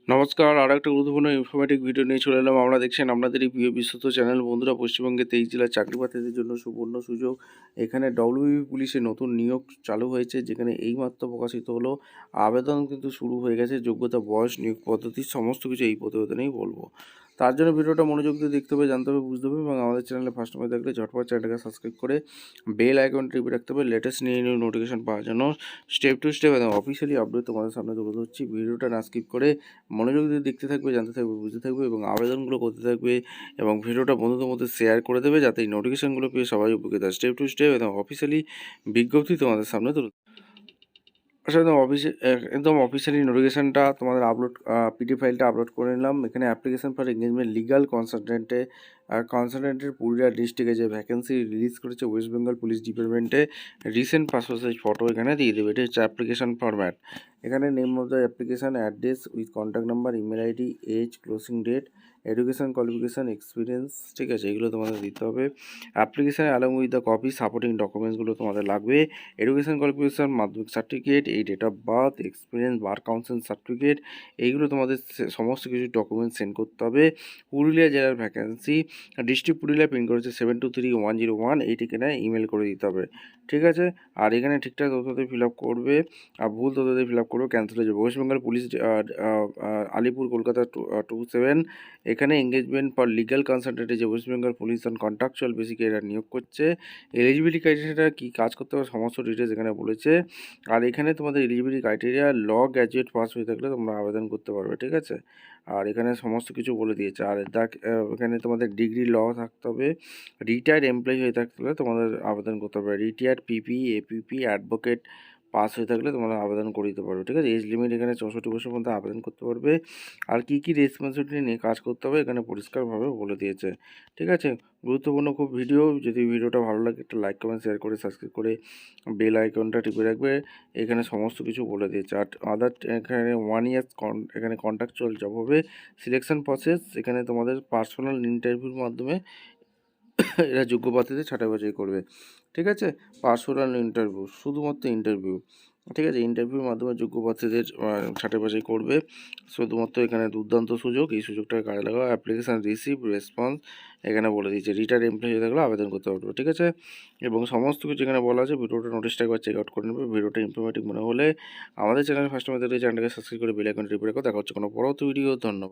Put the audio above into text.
নমস্কার, আর একটা গুরুত্বপূর্ণ ইনফরমেটিভ ভিডিও নিয়ে চলে এলাম। আমরা দেখছেন আপনাদের এই প্রিয় বিশ্বস্ত চ্যানেল। বন্ধুরা, পশ্চিমবঙ্গে 23 জেলার চাকরি প্রার্থীদের জন্য সুবর্ণ সুযোগ। এখানে ডব্লিউবি পুলিশে নতুন নিয়োগ চালু হয়েছে, যেখানে এইমাত্র প্রকাশিত হলো। আবেদন কিন্তু শুরু হয়ে গেছে। যোগ্যতা, বয়স, নিয়োগ পদ্ধতি সমস্ত কিছু এই প্রতিবেদনেই বলবো। তার জন্য ভিডিওটা মনোযোগ দিয়ে দেখতে হবে, জানতে হবে, বুঝতে হবে। এবং আমাদের চ্যানেলে ফার্স্ট টাইম থাকলে ঝটপট চ্যানেলটাকে সাবস্ক্রাইব করে বেল আইকনটি টিপে রাখতে হবে, লেটেস্ট নিউ নোটিফিকেশন পাওয়ার জন্য। স্টেপ টু স্টেপ এবং অফিসিয়ালি আপডেট তোমাদের সামনে তুলে ধরছি। ভিডিওটা না স্কিপ করে মনোযোগ দিয়ে দেখতে থাকবে, জানতে থাকবে, বুঝতে থাকবে এবং আবেদনগুলো করতে থাকবে। এবং ভিডিওটা বন্ধুদের মধ্যে শেয়ার করে দেবে, যাতে এই নোটিফিকেশানগুলো পেয়ে সবাই উপকৃত হয়। স্টেপ টু স্টেপ এবং অফিসিয়ালি বিজ্ঞপ্তি তোমাদের সামনে তুলে আসলে একদম অফিসিয়ালি নোটিফিকেশানটা তোমাদের পিডিএফ ফাইলটা আপলোড করে নিলাম। এখানে অ্যাপ্লিকেশন ফর এঙ্গেজমেন্ট লিগাল কনসালটেন্টের পুরুলিয়া ডিস্ট্রিক্টে যে ভ্যাকেন্সি রিলিজ করেছে ওয়েস্ট বেঙ্গল পুলিশ ডিপার্টমেন্টে, রিসেন্ট পাসপোর্ট সাইজ ফটো এখানে দিয়ে দেবে। এটা হচ্ছে অ্যাপ্লিকেশন ফরম্যাট। এখানে name of the application, address with contact number, email ID, age, closing date, education qualification, experience, ঠিক আছে, এগুলো তোমাদের দিতে হবে। Application along with the copy supporting ডকুমেন্টসগুলো তোমাদের লাগবে। এডুকেশন কোয়ালিফিকেশান, মাধ্যমিক সার্টিফিকেট, এই date of birth, experience, bar council certificate, এইগুলো তোমাদের সমস্ত কিছু ডকুমেন্টস সেন্ড করতে হবে। পুরুলিয়া জেলার ভ্যাকেন্সি, ডিস্ট্রিক্ট পুরুলিয়া, পিন করেছে 723101, এই ঠিকানায় ইমেল করে দিতে হবে, ঠিক আছে। আর এখানে ঠিকঠাক তথ্যতে ফিল আপ করবে, আর ভুল তথ্যতে ফিল আপ করবে, ক্যান্সেল হয়ে যাবে। ওয়েস্ট বেঙ্গল পুলিশ আলিপুর কলকাতা 27, এখানে এঙ্গেজমেন্ট ফর লিগাল কনসালটেন্টে যে West Bengal police on contractual বেসিকে এরা নিয়োগ করছে। এলিজিবিলিটি ক্রাইটেরিয়াটা কী, কাজ করতে হবে, সমস্ত ডিটেলস এখানে বলেছে। আর এখানে তোমাদের এলিজিবিলিটি ক্রাইটেরিয়া ল গ্র্যাজুয়েট পাস হয়ে থাকলে তোমরা আবেদন করতে পারবে, ঠিক আছে। আর এখানে সমস্ত কিছু বলে দিয়েছে। আর এখানে তোমাদের ডিগ্রি ল থাকতে হবে, রিটায়ার্ড এমপ্লয়ি হয়ে থাকতে হলে তোমাদের আবেদন করতে হবে, রিটায়ার্ড পিপি, এপিপি, অ্যাডভোকেট পাস হয়ে থাকলে তোমরা আবেদন করে দিতে পারবে, ঠিক আছে। এজ লিমিট এখানে 64 বছর পর্যন্ত আবেদন করতে পারবে। আর কী কী রেসপন্সিবিলিটি নিয়ে কাজ করতে হবে এখানে পরিষ্কারভাবে বলে দিয়েছে, ঠিক আছে। গুরুত্বপূর্ণ খুব ভিডিও। যদি ভিডিওটা ভালো লাগে একটা লাইক, কমেন্ট, শেয়ার করে সাবস্ক্রাইব করে বেল আইকনটা টিপে রাখবে। এখানে সমস্ত কিছু বলে দিয়েছে। আর এখানে 1 ইয়ার এখানে কন্ট্রাকচুয়াল জব হবে। সিলেকশন প্রসেস, এখানে তোমাদের পার্সোনাল ইন্টারভিউর মাধ্যমে এরা যোগ্য প্রার্থীদের ছাঁটাই বাছাই করবে, ঠিক আছে। পার্সোনাল ইন্টারভিউ, শুধুমাত্র ইন্টারভিউ, ঠিক আছে। ইন্টারভিউর মাধ্যমে যোগ্য প্রার্থীদের ছাঁটাই বাছাই করবে শুধুমাত্র। এখানে দুর্দান্ত সুযোগ, এই সুযোগটাকে কাজে লাগাও। অ্যাপ্লিকেশান রিসিভ রেসপন্স এখানে বলে দিয়েছে, রিটায়ার্ড এমপ্লয়ি হয়ে থাকলে আবেদন করতে পারবে, ঠিক আছে। এবং সমস্ত কিছু এখানে বলা আছে। ভিডিওটা নোটিশটা একবার চেক আউট করে নেবে। ভিডিওটা ইনফরমেটিভ মনে হলে আমাদের চ্যানেল ফার্স্ট টাইম চ্যানেলটাকে সাবস্ক্রাইব করে বেল আইকনটি টিপে রাখো। দেখা হচ্ছে কোনো পরবর্তী ভিডিও। ধন্যবাদ।